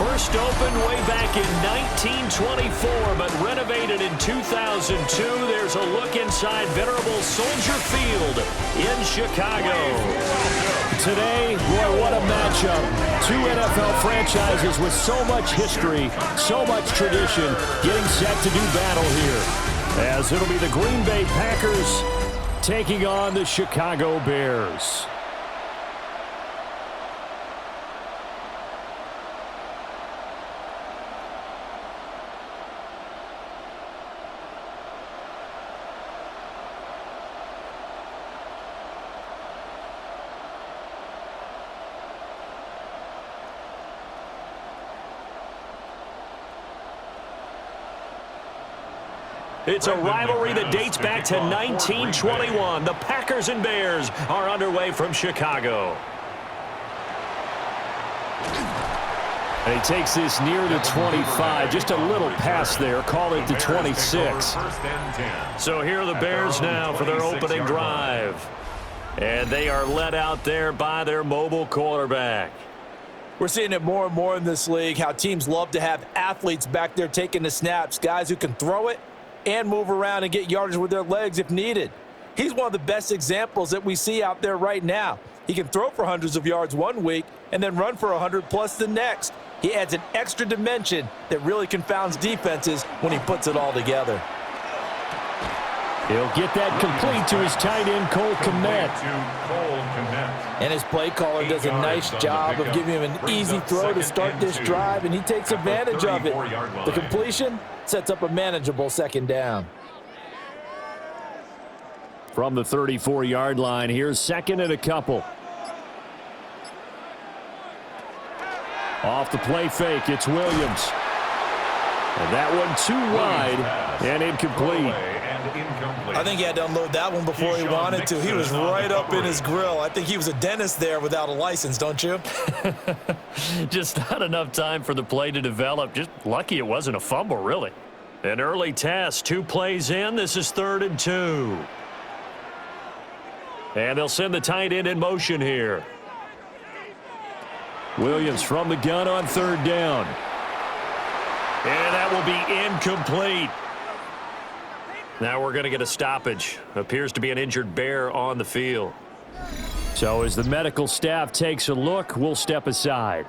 First opened way back in 1924, but renovated in 2002. There's a look inside venerable Soldier Field in Chicago. Today, boy, what a matchup. Two NFL franchises with so much history, so much tradition, getting set to do battle here. As it'll be the Green Bay Packers taking on the Chicago Bears. It's a rivalry that dates back to 1921. The Packers and Bears are underway from Chicago. And he takes this near the 25. Just a little pass there. Call it the 26. So here are the Bears now for their opening drive. And they are led out there by their mobile quarterback. We're seeing it more and more in this league, how teams love to have athletes back there taking the snaps, guys who can throw it and move around and get yardage with their legs if needed. He's one of the best examples that we see out there right now. He can throw for hundreds of yards one week and then run for 100+ the next. He adds an extra dimension that really confounds defenses when he puts it all together. He'll get that complete to his tight end, Cole Kmet. And his play caller does a nice job of giving him an easy throw to start this drive, and he takes advantage of it. The completion sets up a manageable second down. From the 34-yard line, here's second and a couple. Off the play fake, it's Williams. And that one too wide and incomplete. I think he had to unload that one before he wanted to. He was right up in his grill. I think he was a dentist there without a license, don't you? Just not enough time for the play to develop. Just lucky it wasn't a fumble, really. An early test, 2 plays in. This is 3rd and 2. And they'll send the tight end in motion here. Williams from the gun on 3rd down. And that will be incomplete. Now we're going to get a stoppage. Appears to be an injured Bear on the field. So as the medical staff takes a look, we'll step aside.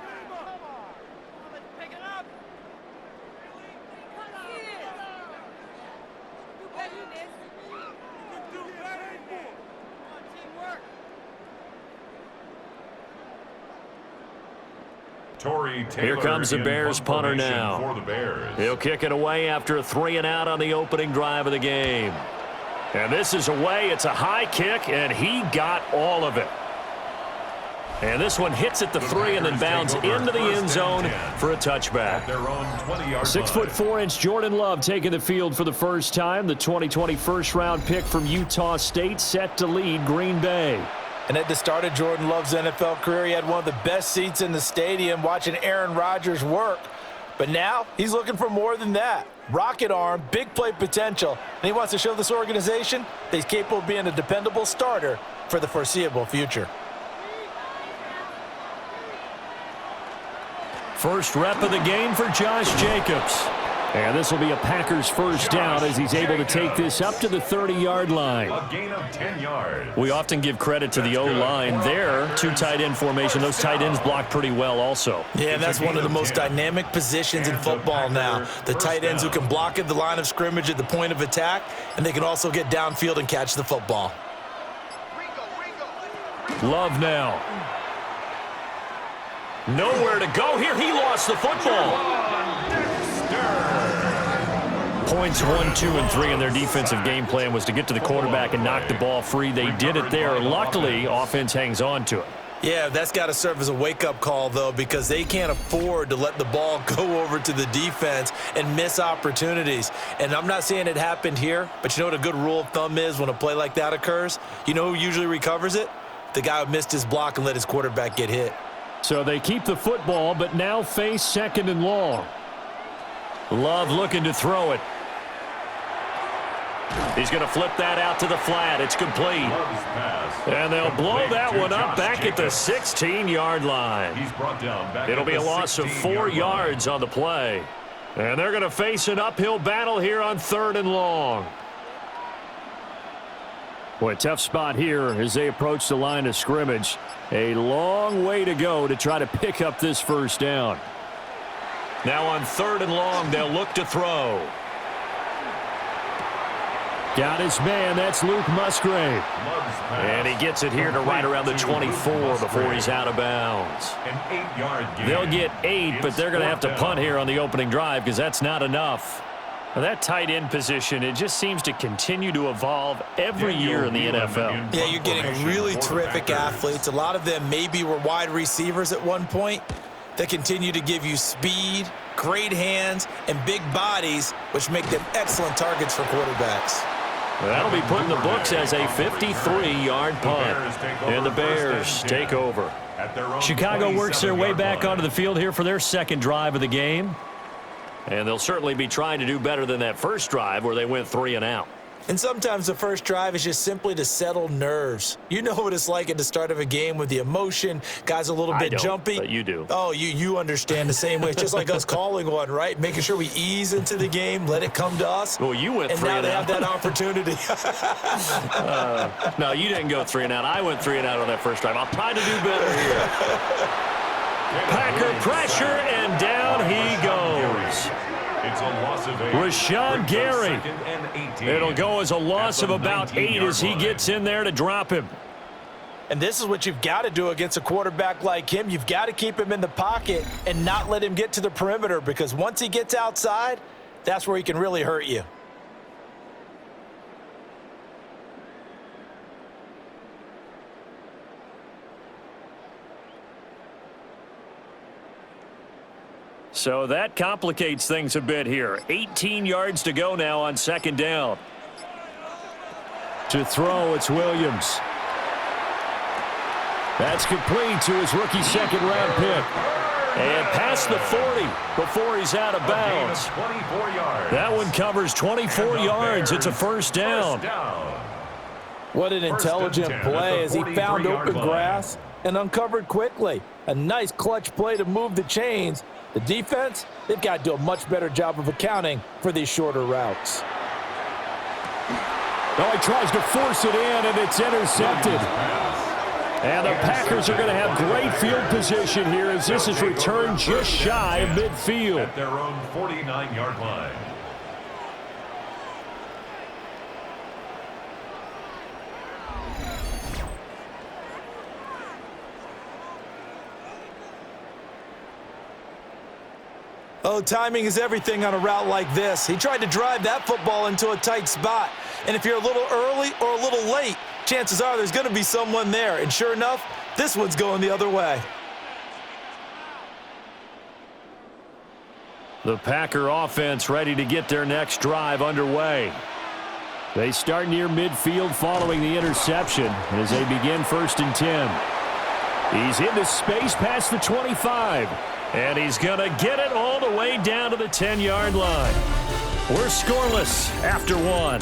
Here comes the Bears punter now. He'll kick it away after a 3-and-out on the opening drive of the game. And this is away. It's a high kick, and he got all of it. And this one hits at the 3 and then bounds into the end zone for a touchback. 6'4" Jordan Love taking the field for the first time. The 2020 first-round pick from Utah State set to lead Green Bay. And at the start of Jordan Love's NFL career, he had one of the best seats in the stadium watching Aaron Rodgers work. But now he's looking for more than that. Rocket arm, big play potential, and he wants to show this organization that he's capable of being a dependable starter for the foreseeable future. First rep of the game for Josh Jacobs. And this will be a Packers first down as he's able to take this up to the 30-yard line. A gain of 10 yards. We often give credit to the O-line there. 2 tight end formation. Those tight ends block pretty well also. Yeah, and that's one of the most dynamic positions in football now. The tight ends who can block at the line of scrimmage at the point of attack, and they can also get downfield and catch the football. Love now. Nowhere to go here. He lost the football. Points 1, 2, and 3 in their defensive game plan was to get to the quarterback and knock the ball free. They did it there. Luckily, offense hangs on to it. Yeah, that's got to serve as a wake-up call, though, because they can't afford to let the ball go over to the defense and miss opportunities. And I'm not saying it happened here, but you know what a good rule of thumb is when a play like that occurs? You know who usually recovers it? The guy who missed his block and let his quarterback get hit. So they keep the football, but now face 2nd and long. Love looking to throw it. He's going to flip that out to the flat. It's complete. And they'll blow that one up back at the 16-yard line. It'll be a loss of 4 yards on the play. And they're going to face an uphill battle here on 3rd and long. Boy, tough spot here as they approach the line of scrimmage. A long way to go to try to pick up this first down. Now on 3rd and long, they'll look to throw. Got his man. That's Luke Musgrave. And he gets it here to right around the 24 before he's out of bounds. They'll get 8, but they're going to have to punt here on the opening drive because that's not enough. Now that tight end position, it just seems to continue to evolve every year in the NFL. Yeah, you're getting really terrific athletes. A lot of them maybe were wide receivers at one point that continue to give you speed, great hands, and big bodies, which make them excellent targets for quarterbacks. That'll be put in the books as a 53-yard punt. And the Bears take over. Chicago works their way back onto the field here for their second drive of the game. And they'll certainly be trying to do better than that first drive where they went 3 and out. And sometimes the first drive is just simply to settle nerves. You know what it's like at the start of a game with the emotion. Guys a little bit jumpy. But you do. Oh, you understand the same way. It's just like us calling one, right? Making sure we ease into the game, let it come to us. Well, you went 3 and out. And now they have that opportunity. No, you didn't go 3 and out. I went 3 and out on that first drive. I'll try to do better here. Packer pressure, and down he goes. It's a loss of 8. Rashawn Gary. It'll go as a loss of about 8 as he gets in there to drop him. And this is what you've got to do against a quarterback like him. You've got to keep him in the pocket and not let him get to the perimeter, because once he gets outside, that's where he can really hurt you. So that complicates things a bit here. 18 yards to go now on 2nd down. To throw, it's Williams. That's complete to his rookie 2nd-round pick. And past the 40 before he's out of bounds. That one covers 24 yards. It's a first down. What an intelligent play as he found open grass and uncovered quickly. A nice clutch play to move the chains. The defense, they've got to do a much better job of accounting for these shorter routes. Oh, he tries to force it in, and it's intercepted. And the Packers are going to have great field position here as this is returned just shy of midfield. At their own 49-yard line. Oh, timing is everything on a route like this. He tried to drive that football into a tight spot. And if you're a little early or a little late, chances are there's going to be someone there. And sure enough, this one's going the other way. The Packer offense ready to get their next drive underway. They start near midfield following the interception as they begin 1st and 10. He's into space past the 25. And he's going to get it all the way down to the 10-yard line. We're scoreless after 1.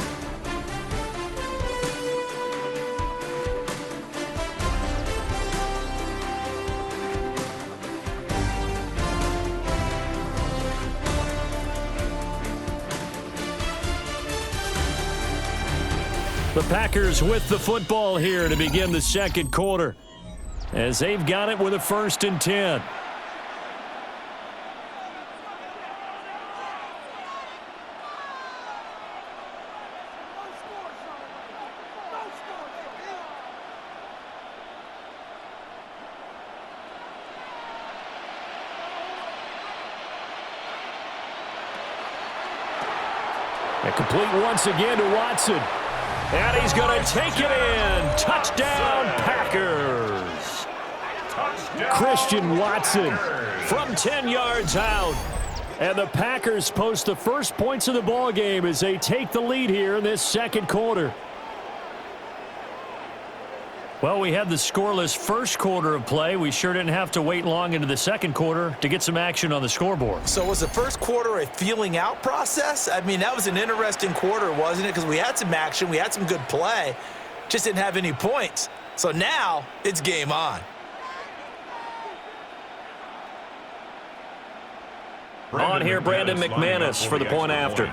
The Packers with the football here to begin the 2nd quarter, as they've got it with a 1st and 10. And complete once again to Watson. And he's going to take it in. Touchdown, Packers. Touchdown, Christian Watson from 10 yards out. And the Packers post the first points of the ball game as they take the lead here in this 2nd quarter. Well, we had the scoreless first quarter of play. We sure didn't have to wait long into the second quarter to get some action on the scoreboard. So was the first quarter a feeling out process? I mean, that was an interesting quarter, wasn't it? Because we had some action, we had some good play, just didn't have any points. So now it's game on. On here, Brandon McManus for the point after.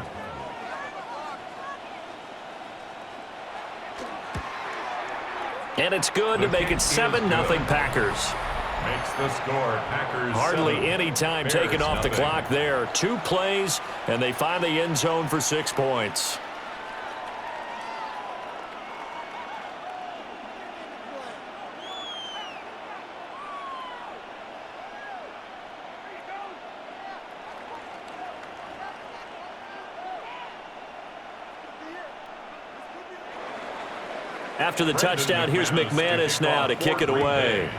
And it's good to make it 7-0 Packers. Makes the score Packers. Hardly any time taken off the clock there. 2 plays, and they find the end zone for 6 points. After the touchdown, here's McManus now to kick it away.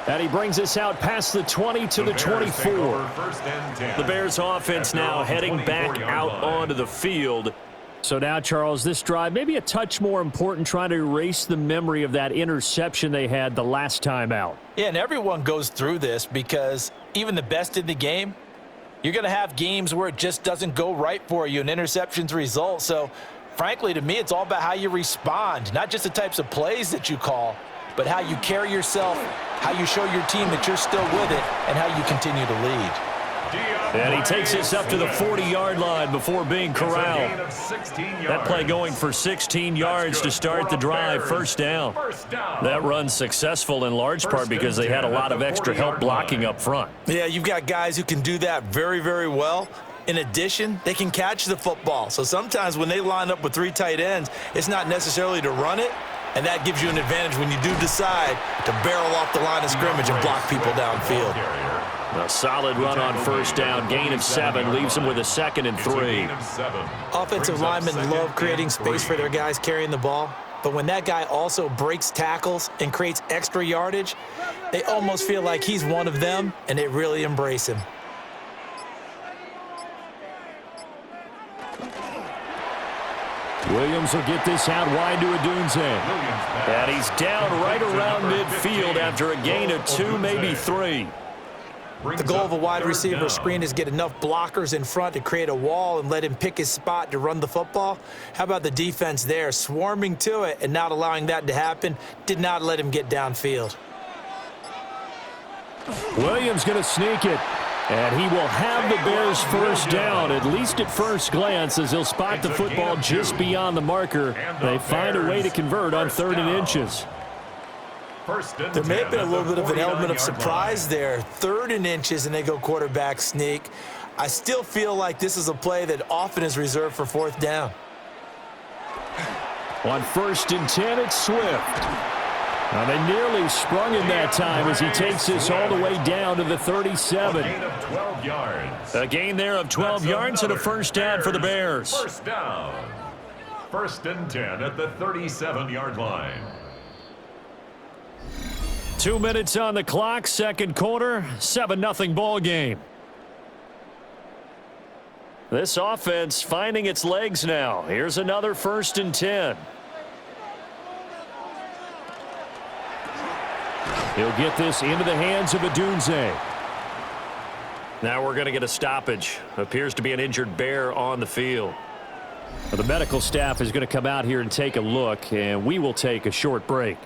And he brings us out past the 20 to the 24. The Bears offense now heading back out onto the field. So now, Charles, this drive maybe a touch more important, trying to erase the memory of that interception they had the last time out. Yeah, and everyone goes through this because even the best in the game, you're going to have games where it just doesn't go right for you, and interceptions result. So, frankly, to me, it's all about how you respond, not just the types of plays that you call, but how you carry yourself, how you show your team that you're still with it, and how you continue to lead. And he takes us up to the 40-yard line before being corralled. That play going for 16 yards to start the drive, first down. That run's successful in large part because they had a lot of extra help blocking up front. Yeah, you've got guys who can do that very, very well. In addition, they can catch the football. So sometimes when they line up with 3 tight ends, it's not necessarily to run it, and that gives you an advantage when you do decide to barrel off the line of scrimmage and block people downfield. A solid run on first down, gain of 7, leaves them with a 2nd and 3. Offensive linemen love creating space for their guys carrying the ball, but when that guy also breaks tackles and creates extra yardage, they almost feel like he's one of them, and they really embrace him. Williams will get this out wide to Adunze. And he's down right around midfield after a gain of 2, maybe 3. The goal of a wide receiver screen is get enough blockers in front to create a wall and let him pick his spot to run the football. How about the defense there, swarming to it and not allowing that to happen? Did not let him get downfield. Williams going to sneak it. And he will have the Bears first down, at least at first glance, as he'll spot the football just beyond the marker. They find a way to convert on 3rd and inches. There may have been a little bit of an element of surprise there. 3rd and inches, and they go quarterback sneak. I still feel like this is a play that often is reserved for 4th down. On 1st and 10, it's Swift. Now they nearly sprung him that time as he takes this all the way down to the 37. A gain there of 12 yards and a first down for the Bears. First down. 1st and 10 at the 37-yard line. 2 minutes on the clock, second quarter, 7-0 ball game. This offense finding its legs now. Here's another 1st and 10. He'll get this into the hands of Adunze. Now we're going to get a stoppage. Appears to be an injured Bear on the field. Well, the medical staff is going to come out here and take a look, and we will take a short break.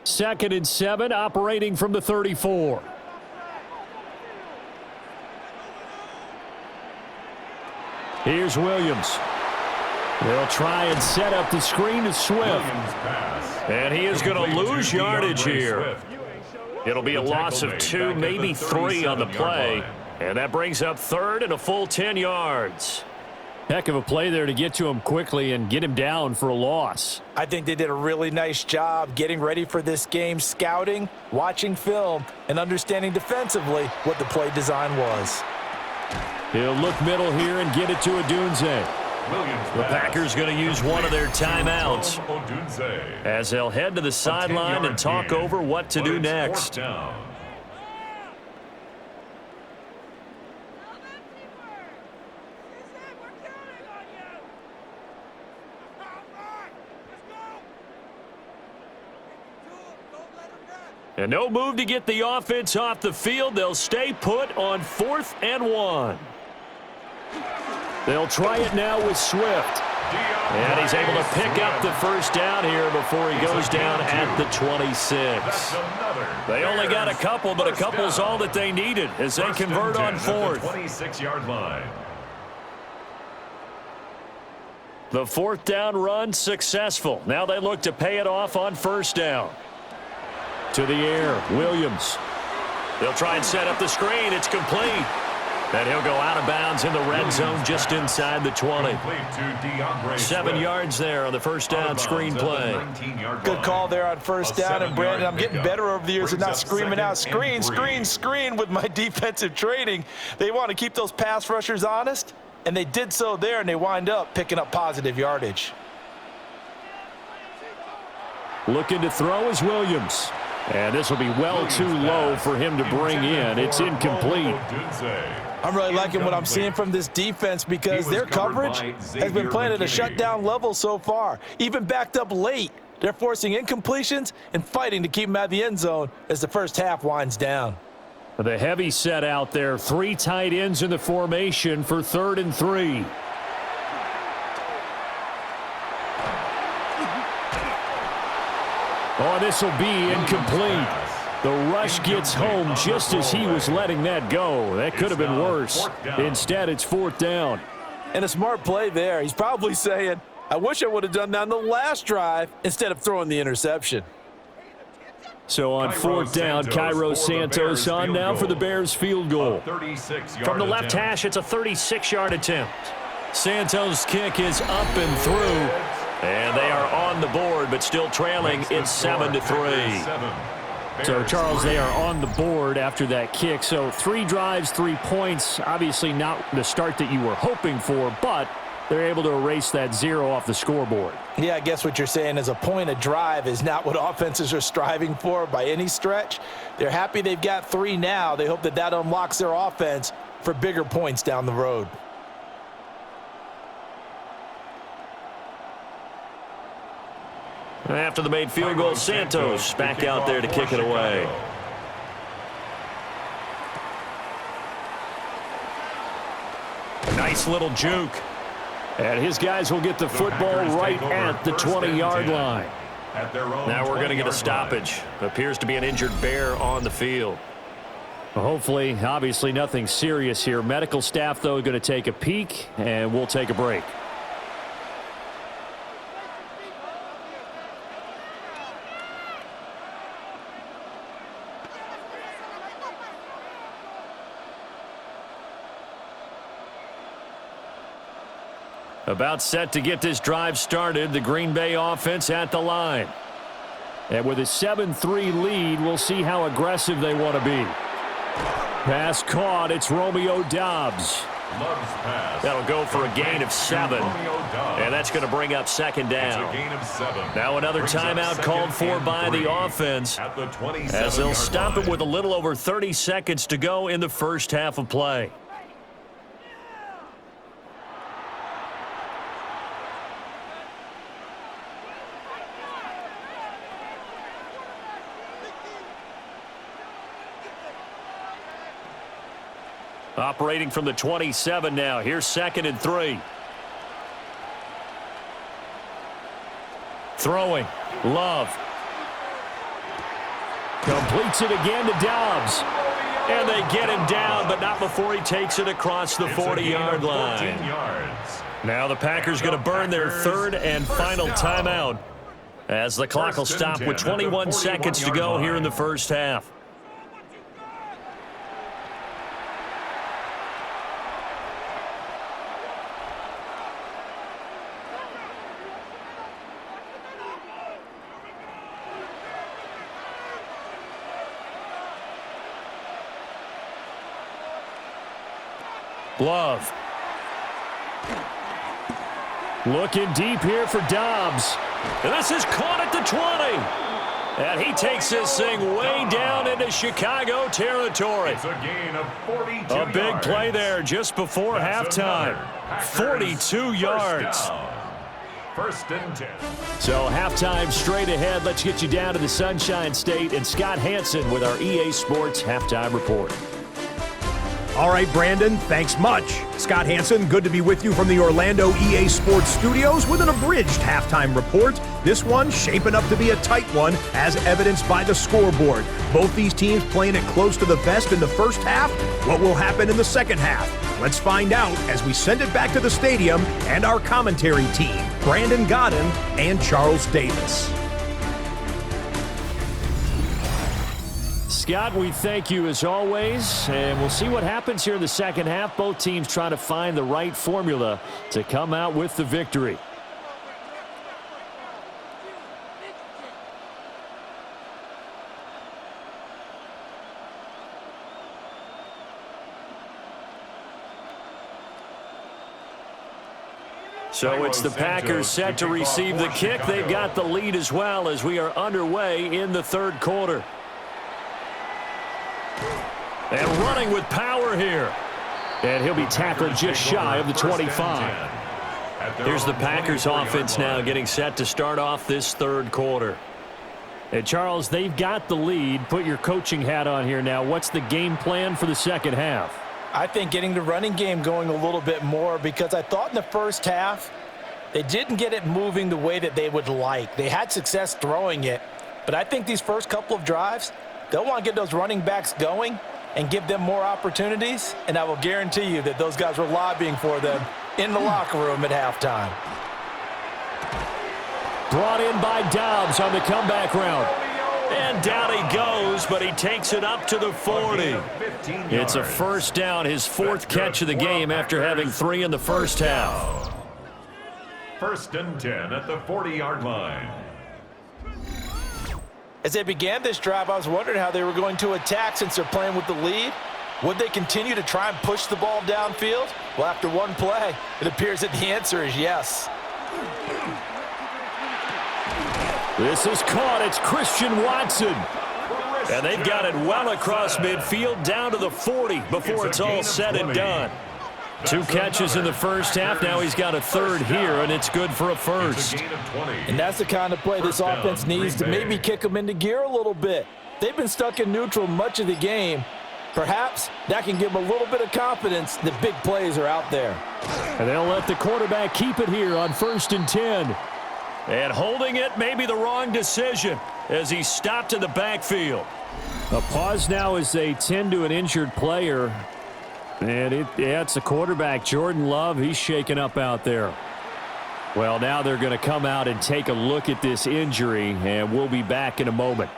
Second and 7, operating from the 34. Here's Williams. They'll try and set up the screen to Swift. And he is going to lose yardage here. It'll be a loss of 2, maybe 3 on the play. And that brings up 3rd and a full 10 yards. Heck of a play there to get to him quickly and get him down for a loss. I think they did a really nice job getting ready for this game, scouting, watching film, and understanding defensively what the play design was. He'll look middle here and get it to Odunze. The Packers going to use one of their timeouts as they'll head to the sideline and talk over what to do next. And no move to get the offense off the field. They'll stay put on 4th and 1. They'll try it now with Swift. And he's able to pick up the first down here before he goes down at the 26. They only got a couple, but a couple's all that they needed as they convert on 4th. 26-yard line. The 4th down run successful. Now they look to pay it off on 1st down. To the air, Williams. They'll try and set up the screen. It's complete. And he'll go out of bounds in the red zone just inside the 20. 7 yards there on the first down screen play. Good call there on 1st down. And Brandon, I'm getting better over the years of not screaming out screen, screen, screen with my defensive training. They want to keep those pass rushers honest, and they did so there, and they wind up picking up positive yardage. Looking to throw is Williams. And this will be well too low for him to bring in. It's incomplete. I'm really liking what I'm seeing from this defense because their coverage has been playing at a shutdown level so far. Even backed up late, they're forcing incompletions and fighting to keep them out of the end zone as the first half winds down. The heavy set out there. 3 tight ends in the formation for 3rd and 3. Oh, this will be incomplete. The rush gets home just as he was letting that go. That could have been worse. Instead, it's 4th down. And a smart play there. He's probably saying, I wish I would have done that on the last drive instead of throwing the interception. So on 4th down, Cairo Santos on now for the Bears field goal. From the left hash, it's a 36-yard attempt. Santos' kick is up and through. And they are on the board, but still trailing. It's 7-3. So, Charles, they are on the board after that kick. So 3 drives, 3 points. Obviously not the start that you were hoping for, but they're able to erase that 0 off the scoreboard. Yeah, I guess what you're saying is a point a drive is not what offenses are striving for by any stretch. They're happy they've got 3 now. They hope that that unlocks their offense for bigger points down the road. After the made field goal, Santos back out there to kick it away. Nice little juke. And his guys will get the football right at the 20-yard line. Now we're going to get a stoppage. Appears to be an injured Bear on the field. Well, hopefully, obviously nothing serious here. Medical staff, though, going to take a peek, and we'll take a break. About set to get this drive started. The Green Bay offense at the line. And with a 7-3 lead, we'll see how aggressive they want to be. Pass caught. It's Romeo Doubs. That'll go for a gain of 7. And that's going to bring up 2nd down. Now another timeout called for by the offense as they'll stop it with a little over 30 seconds to go in the first half of play. Operating from the 27 now. Here's 2nd and 3. Throwing. Love. Completes it again to Doubs. And they get him down, but not before he takes it across the 40-yard line. Now the Packers going to burn their 3rd and final timeout as the clock will stop with 21 seconds to go here in the first half. Love. Looking deep here for Dobbs. And this is caught at the 20. And he takes this thing way down into Chicago territory. It's a gain of 42 A big yards. play there just before halftime. 42 yards. First and 10. So halftime straight ahead. Let's get you down to the Sunshine State and Scott Hansen with our EA Sports Halftime Report. All right, Brandon, thanks much. Scott Hansen, good to be with you from the Orlando EA Sports Studios with an abridged halftime report. This one shaping up to be a tight one, as evidenced by the scoreboard. Both these teams playing it close to the vest in the first half. What will happen in the second half? Let's find out as we send it back to the stadium and our commentary team, Brandon Godden and Charles Davis. Scott, we thank you as always, and we'll see what happens here in the second half. Both teams trying to find the right formula to come out with the victory. So it's the Packers set to receive the kick. They've got the lead as well as we are underway in the third quarter. And running with power here. And he'll be tackled just shy of the 25. Here's the Packers offense now getting set to start off this third quarter. And Charles, they've got the lead. Put your coaching hat on here now. What's the game plan for the second half? I think getting the running game going a little bit more, because I thought in the first half they didn't get it moving the way that they would like. They had success throwing it, but I think these first couple of drives, they'll want to get those running backs going and give them more opportunities, and I will guarantee you that those guys were lobbying for them in the locker room at halftime. Brought in by Dobbs on the comeback route. And down he goes, but he takes it up to the 40. It's a first down, his fourth catch of the game after having 3 in the first half. First and 10 at the 40-yard line. As they began this drive, I was wondering how they were going to attack since they're playing with the lead. Would they continue to try and push the ball downfield? Well, after one play, it appears that the answer is yes. This is caught. It's Christian Watson. And they've got it well across midfield down to the 40 before it's all said and done. 2 catches in the first half. Now he's got a third here, and it's good for a first. And that's the kind of play this offense needs to maybe kick them into gear a little bit. They've been stuck in neutral much of the game. Perhaps that can give them a little bit of confidence that big plays are out there. And they'll let the quarterback keep it here on 1st and 10. And holding it may be the wrong decision as he stopped in the backfield. A pause now as they tend to an injured player. And it's the quarterback, Jordan Love. He's shaken up out there. Well, now they're going to come out and take a look at this injury, and we'll be back in a moment.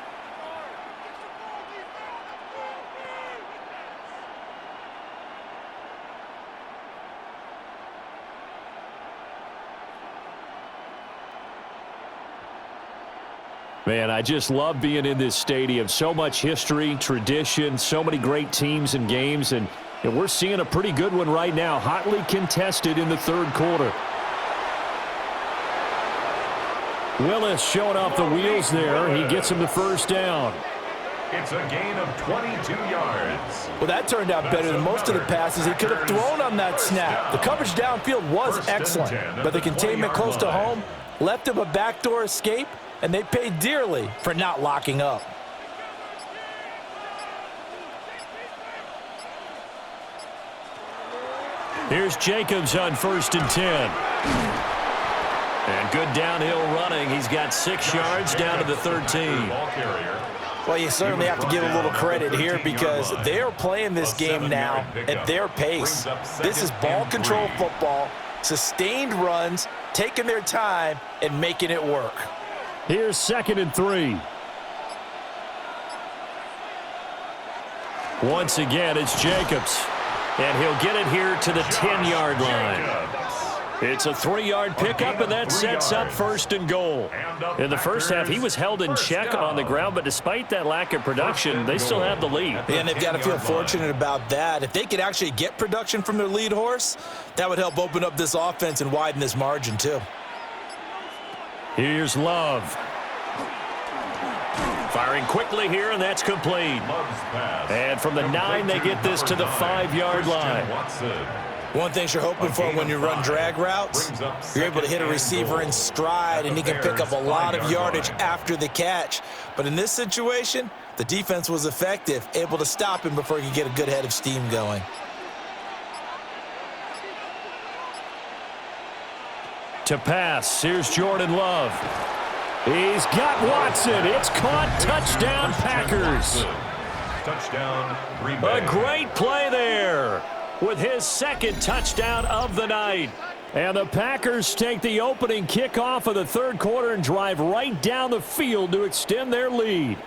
Man, I just love being in this stadium. So much history, tradition, so many great teams and games, and we're seeing a pretty good one right now, hotly contested in the third quarter. Willis showing off the wheels there. He gets him the first down. It's a gain of 22 yards. Well, that turned out better than most of the passes he could have thrown on that snap. The coverage downfield was excellent, but the containment close to home left him a backdoor escape, and they paid dearly for not locking up. Here's Jacobs on 1st and 10. And good downhill running. He's got 6 yards down to the 13. Well, you certainly have to give a little credit here because they are playing this game now at their pace. This is ball control football, sustained runs, taking their time and making it work. Here's 2nd and 3. Once again, it's Jacobs. And he'll get it here to the 10-yard line. It's a 3-yard pickup, and that sets up 1st and goal. In the first half, he was held in check on the ground, but despite that lack of production, they still have the lead. And they've got to feel fortunate about that. If they could actually get production from their lead horse, that would help open up this offense and widen this margin too. Here's Love. Firing quickly here, and that's complete. And from the 9, they get this to the 5-yard line. One thing you're hoping for when you run drag routes, you're able to hit a receiver in stride, and he can pick up a lot of yardage after the catch. But in this situation, the defense was effective, able to stop him before he could get a good head of steam going. To pass, here's Jordan Love. He's got Watson. It's caught. Touchdown, Packers. Touchdown, Green Bay. A great play there with his 2nd touchdown of the night. And the Packers take the opening kickoff of the 3rd quarter and drive right down the field to extend their lead.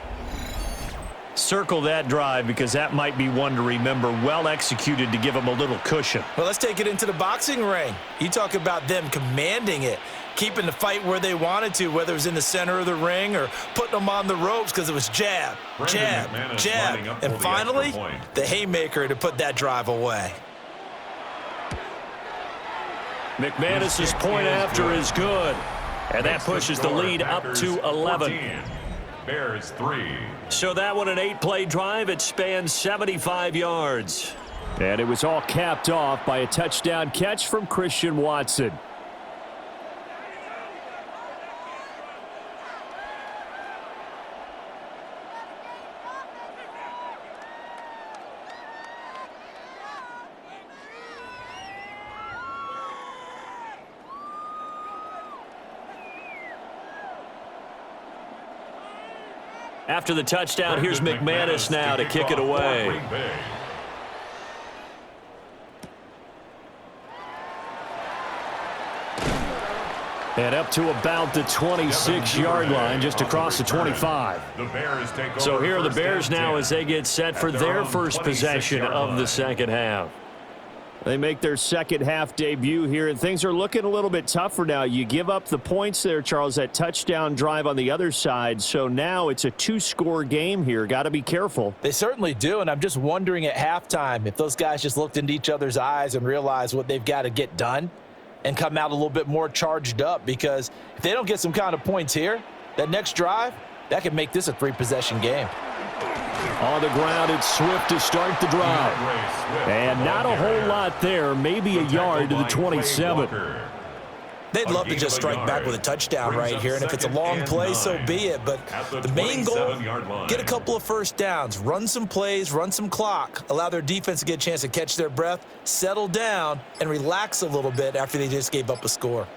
Circle that drive because that might be one to remember. Well executed to give them a little cushion. Well, let's take it into the boxing ring. You talk about them commanding it, keeping the fight where they wanted to, whether it was in the center of the ring or putting them on the ropes because it was jab, jab, jab. And finally, the haymaker to put that drive away. McManus's point after is good. And that pushes the lead up to 11. Bears 3. So that one an 8-play drive. It spans 75 yards. And it was all capped off by a touchdown catch from Christian Watson. After the touchdown, here's McManus now to kick it away. And up to about the 26-yard line, just across the 25. So here are the Bears now as they get set for their first possession of the 2nd half. They make their 2nd half debut here, and things are looking a little bit tougher now. You give up the points there, Charles, that touchdown drive on the other side. So now it's a 2-score game here. Got to be careful. They certainly do, and I'm just wondering at halftime if those guys just looked into each other's eyes and realized what they've got to get done and come out a little bit more charged up, because if they don't get some kind of points here, that next drive, that could make this a 3-possession game. On the ground, it's Swift to start the drive. And not a whole lot there, maybe a yard to the 27. They'd love to just strike back with a touchdown right here, and if it's a long play, so be it. But the main goal, get a couple of first downs, run some plays, run some clock, allow their defense to get a chance to catch their breath, settle down, and relax a little bit after they just gave up a score.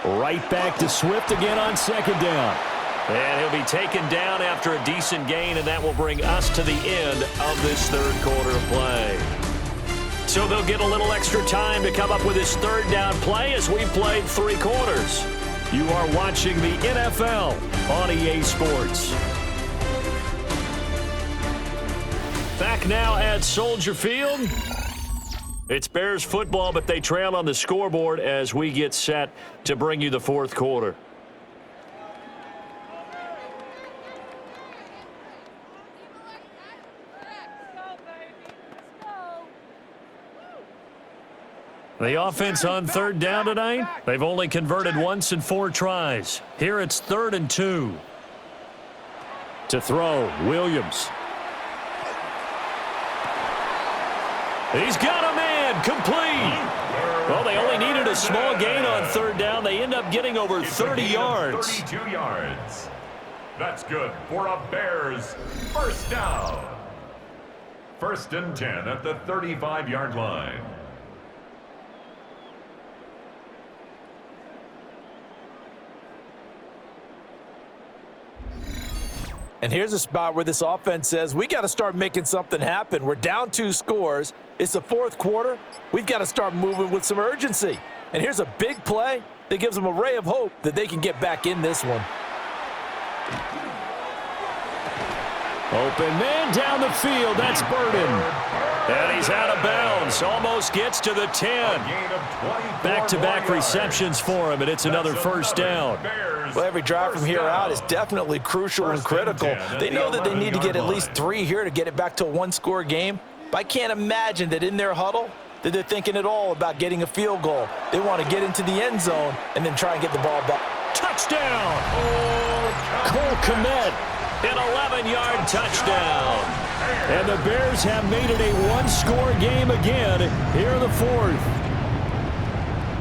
Right back to Swift again on 2nd down. And he'll be taken down after a decent gain, and that will bring us to the end of this 3rd quarter of play. So they'll get a little extra time to come up with his 3rd down play as we played 3 quarters. You are watching the NFL on EA Sports. Back now at Soldier Field. It's Bears football, but they trail on the scoreboard as we get set to bring you the 4th quarter. The offense on 3rd down tonight, they've only converted once in 4 tries. Here it's 3rd and 2. To throw, Williams. He's got a man, complete. Well, they only needed a small gain on 3rd down. They end up getting over 30 yards. 32 yards. That's good for a Bears 1st down. 1st and 10 at the 35-yard line. And here's a spot where this offense says, we got to start making something happen. We're down 2 scores. It's the 4th quarter. We've got to start moving with some urgency. And here's a big play that gives them a ray of hope that they can get back in this one. Open man down the field. That's Burden. And he's out of bounds. Almost almost gets to the 10. Back-to-back receptions for him, and it's another first down. Well, every drive from here out is definitely crucial and critical. They know that they need to get at least 3 here to get it back to a one-score game. But I can't imagine that in their huddle that they're thinking at all about getting a field goal. They want to get into the end zone and then try and get the ball back. Touchdown! Cole Kmet, an 11-yard touchdown. And the Bears have made it a one-score game again here in the fourth.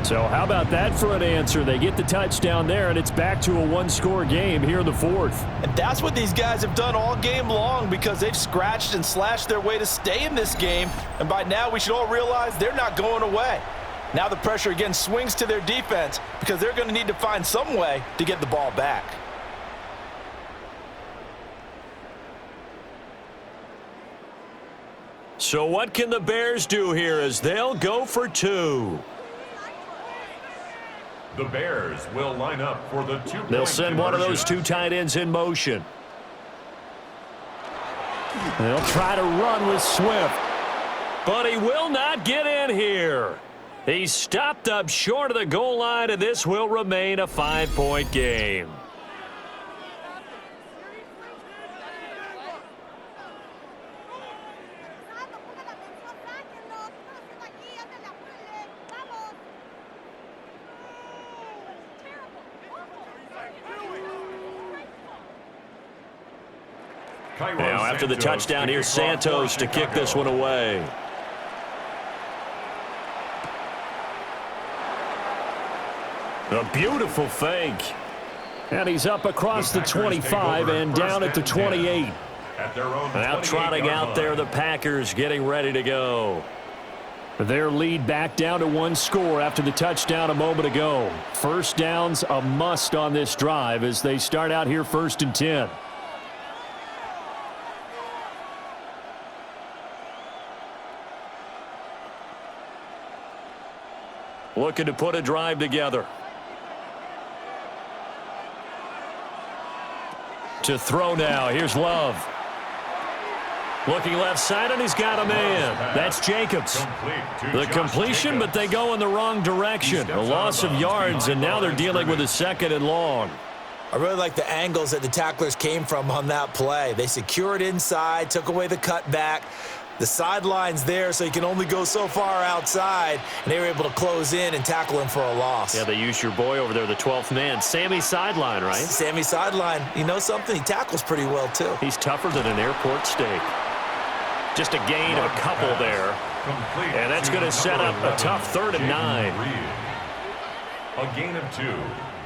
So how about that for an answer? They get the touchdown there, and it's back to a one-score game here in the fourth. And that's what these guys have done all game long because they've scratched and slashed their way to stay in this game. And by now, we should all realize they're not going away. Now the pressure again swings to their defense because they're going to need to find some way to get the ball back. So what can the Bears do here as they'll go for 2? The Bears will line up for the 2-point They'll send one of those 2 tight ends in motion. They'll try to run with Swift, but he will not get in here. He's stopped up short of the goal line, and this will remain a 5-point game. Now after the touchdown, here's Santos to kick this one away. A beautiful fake. And he's up across the 25 and down at the 28. Now trotting out there, the Packers getting ready to go. Their lead back down to 1 score after the touchdown a moment ago. First down's a must on this drive as they start out here 1st and 10. Looking to put a drive together. To throw now. Here's Love. Looking left side, and he's got a man. That's Jacobs. The completion, but they go in the wrong direction. A loss of yards, and now they're dealing with a 2nd and long. I really like the angles that the tacklers came from on that play. They secured inside, took away the cutback. The sideline's there, so he can only go so far outside, and they were able to close in and tackle him for a loss. Yeah, they used your boy over there, the 12th man, Sammy Sideline, right? Sammy Sideline. You know something? He tackles pretty well, too. He's tougher than an airport steak. Just a gain of a couple there. And that's going to set up a tough 3rd and 9. A gain of 2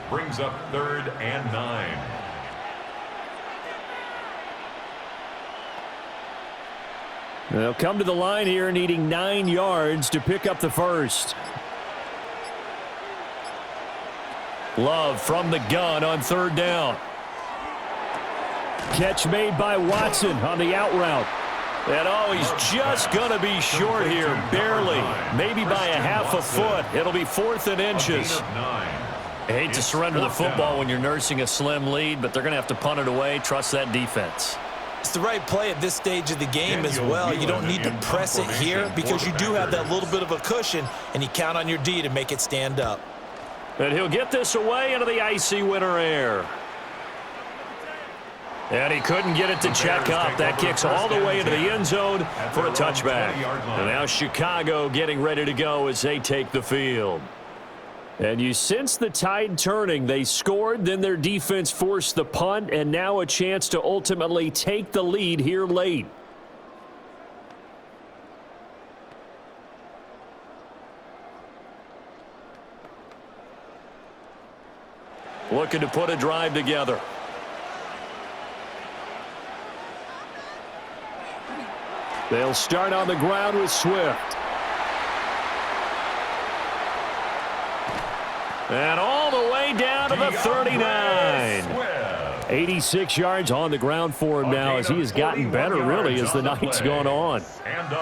brings up 3rd and 9. They'll come to the line here needing 9 yards to pick up the first. Love from the gun on 3rd down. Catch made by Watson on the out route. And oh, he's just going to be short here, barely, maybe by a half a foot. It'll be 4th and inches. I hate to surrender the football when you're nursing a slim lead, but they're going to have to punt it away, trust that defense. It's the right play at this stage of the game as well. You don't need to press it here because you do have that little bit of a cushion, and you count on your D to make it stand up. And he'll get this away into the icy winter air. And he couldn't get it to check up. That kicks all the way into the end zone for a touchback. And now Chicago getting ready to go as they take the field. And you sense the tide turning. They scored, then their defense forced the punt, and now a chance to ultimately take the lead here late. Looking to put a drive together. They'll start on the ground with Swift. And all the way down to the 39. 86 yards on the ground for him now as he has gotten better, really, as the night's gone on.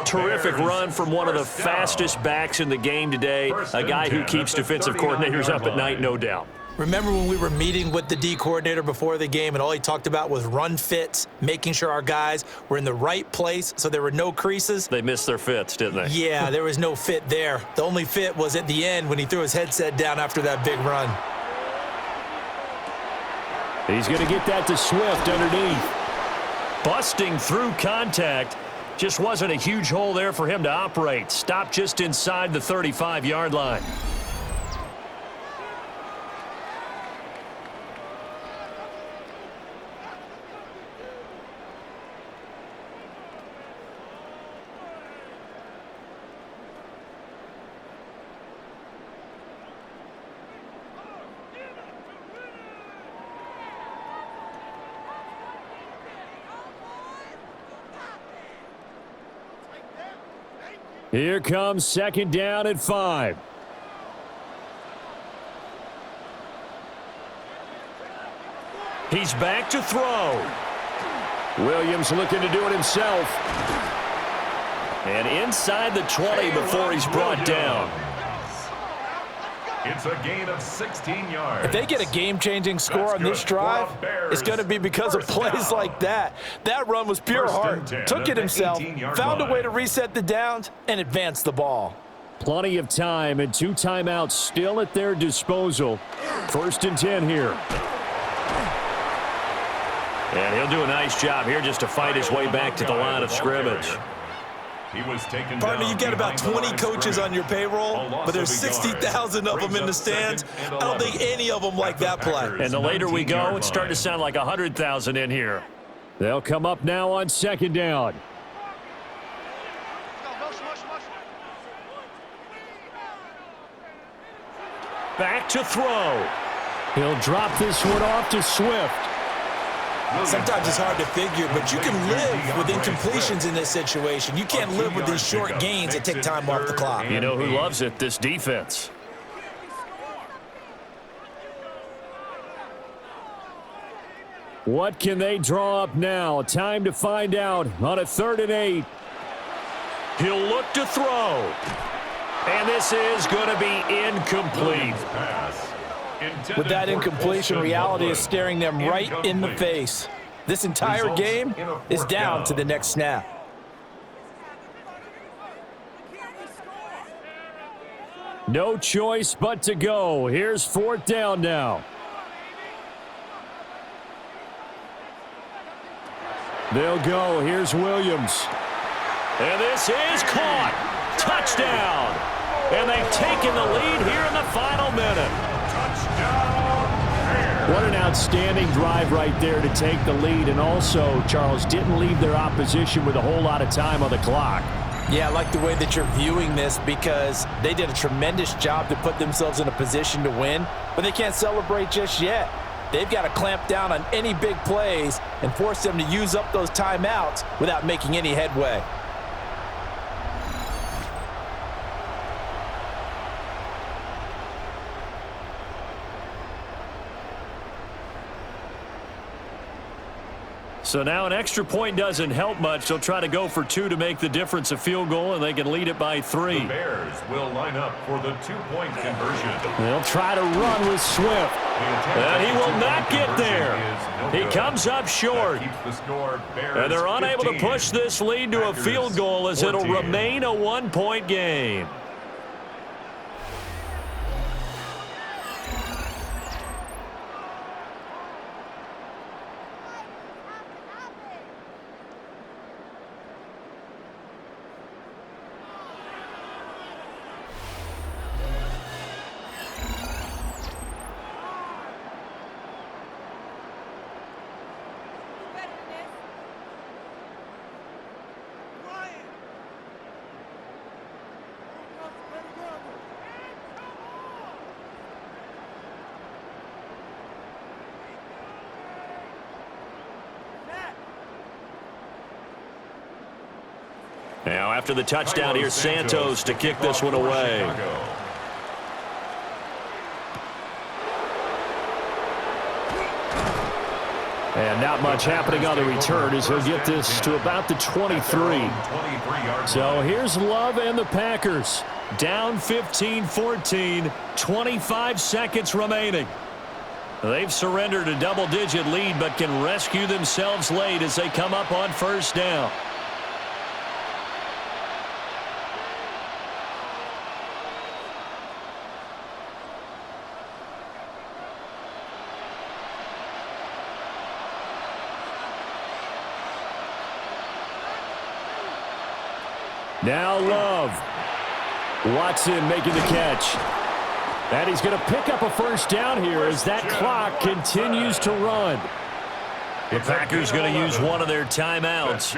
Terrific run from one of the fastest backs in the game today, a guy who keeps defensive coordinators up at night, no doubt. Remember when we were meeting with the D coordinator before the game and all he talked about was run fits, making sure our guys were in the right place so there were no creases? They missed their fits, didn't they? Yeah, there was no fit there. The only fit was at the end when he threw his headset down after that big run. He's going to get that to Swift underneath. Busting through contact. Just wasn't a huge hole there for him to operate. Stopped just inside the 35-yard line. Here comes second down at 5. He's back to throw. Williams looking to do it himself. And inside the 20 before he's brought down. It's a gain of 16 yards. If they get a game-changing score on this drive, it's going to be because of plays like that. That run was pure heart. Took it himself, found a way to reset the downs, and advance the ball. Plenty of time and 2 timeouts still at their disposal. 1st and 10 here. And he'll do a nice job here just to fight his way back to the line of scrimmage. He was taken Partner, down. you got about 20 coaches on your payroll, but there's 60,000 of them in the stands. I don't think any of them like that play. And the later we go, it's starting to sound like 100,000 in here. They'll come up now on second down. Back to throw. He'll drop this one off to Swift. Sometimes it's hard to figure, but you can live with incompletions in this situation. You can't live with these short gains that take time off the clock. You know who loves it? This defense. What can they draw up now? Time to find out on a 3rd and 8. He'll look to throw. And this is going to be incomplete. With that incompletion, reality is staring them right in the face. This entire game is down to the next snap. No choice but to go. Here's 4th down now. They'll go. Here's Williams. And this is caught. Touchdown. And they've taken the lead here in the final minute. What an outstanding drive right there to take the lead. And also, Charles, didn't leave their opposition with a whole lot of time on the clock. Yeah, I like the way that you're viewing this because they did a tremendous job to put themselves in a position to win, but they can't celebrate just yet. They've got to clamp down on any big plays and force them to use up those timeouts without making any headway. So now an extra point doesn't help much. They'll try to go for 2 to make the difference a field goal, and they can lead it by 3. The Bears will line up for the 2-point conversion. They'll try to run with Swift. And he will not get there. He comes up short. And they're unable to push this lead to a field goal as it'll remain a 1-point game. Now after the touchdown, here's Santos to kick this one away. And not much happening on the return as he'll get this to about the 23. So here's Love and the Packers. Down 15-14, 25 seconds remaining. They've surrendered a double-digit lead but can rescue themselves late as they come up on first down. Now Love. Watson making the catch. And he's going to pick up a first down here as that clock continues to run. The Packers going to use one of their timeouts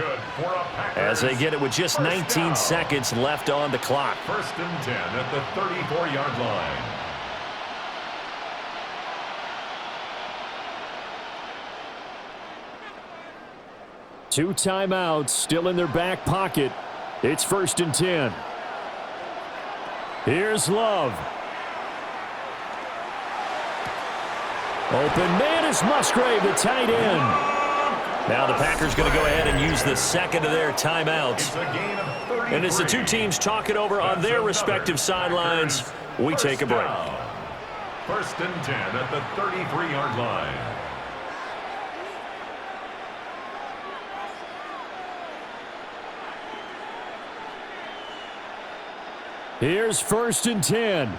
as they get it with just 19 seconds left on the clock. First and 10 at the 34-yard line. Two timeouts still in their back pocket. It's first and 10. Here's Love. Open man is Musgrave, the tight end. Now the Packers going to go ahead and use the second of their timeouts. And as the two teams talk it over on their respective sidelines, we take a break. First and 10 at the 33-yard line. Here's first and 10.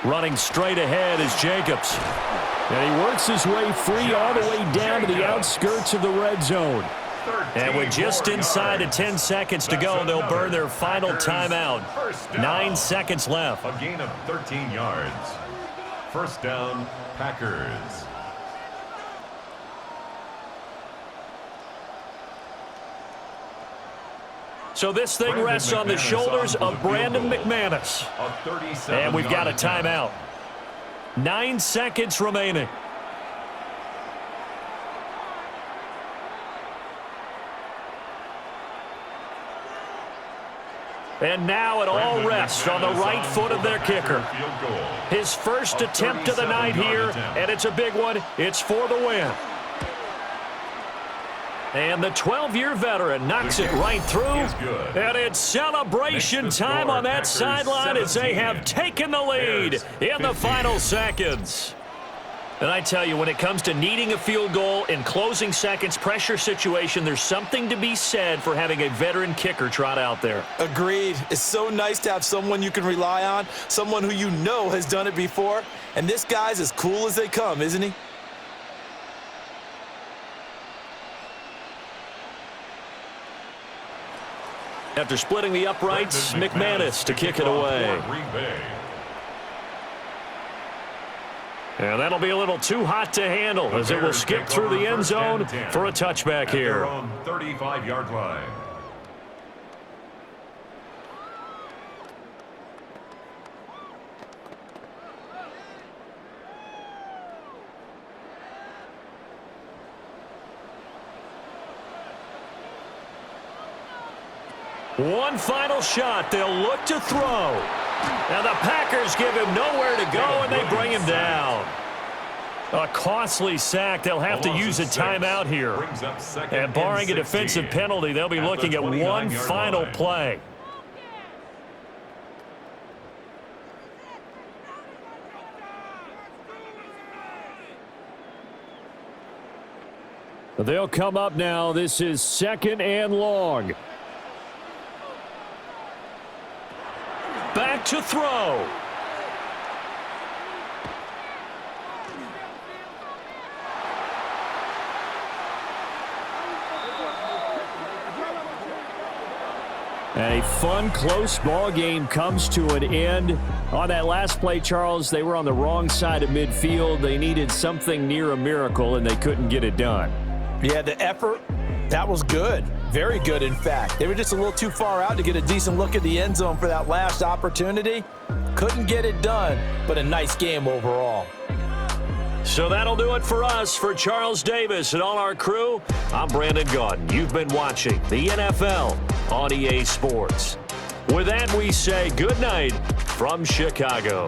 Running straight ahead is Jacobs. And he works his way free all the way down to the outskirts of the red zone. And with just inside of 10 seconds to go, they'll burn their final timeout. 9 seconds left. A gain of 13 yards. First down, Packers. So this thing rests on the shoulders of Brandon McManus. And we've got a timeout. 9 seconds remaining. And now it all rests on the right foot of their kicker. His first attempt of the night here, and it's a big one. It's for the win. And the 12-year veteran knocks it right through. And it's celebration time on that sideline as they have taken the lead in the final seconds. And I tell you, when it comes to needing a field goal in closing seconds, pressure situation, there's something to be said for having a veteran kicker trot out there. Agreed. It's so nice to have someone you can rely on, someone who you know has done it before. And this guy's as cool as they come, isn't he? After splitting the uprights, McManus to kick it away. And that'll be a little too hot to handle as it will skip through the end zone for a touchback here. On 35-yard line. One final shot. They'll look to throw. Now the Packers give him nowhere to go, and they bring him down. A costly sack. They'll have to use a timeout here. And barring a defensive penalty, they'll be looking at one final play. They'll come up now. This is second and long. Back to throw. A fun, close ball game comes to an end. On that last play, Charles, they were on the wrong side of midfield. They needed something near a miracle, and they couldn't get it done. Yeah, the effort, that was good. Very good, in fact. They were just a little too far out to get a decent look at the end zone for that last opportunity. Couldn't get it done, but a nice game overall. So that'll do it for us. For Charles Davis and all our crew, I'm Brandon Gaudin. You've been watching the NFL on EA Sports. With that, we say good night from Chicago.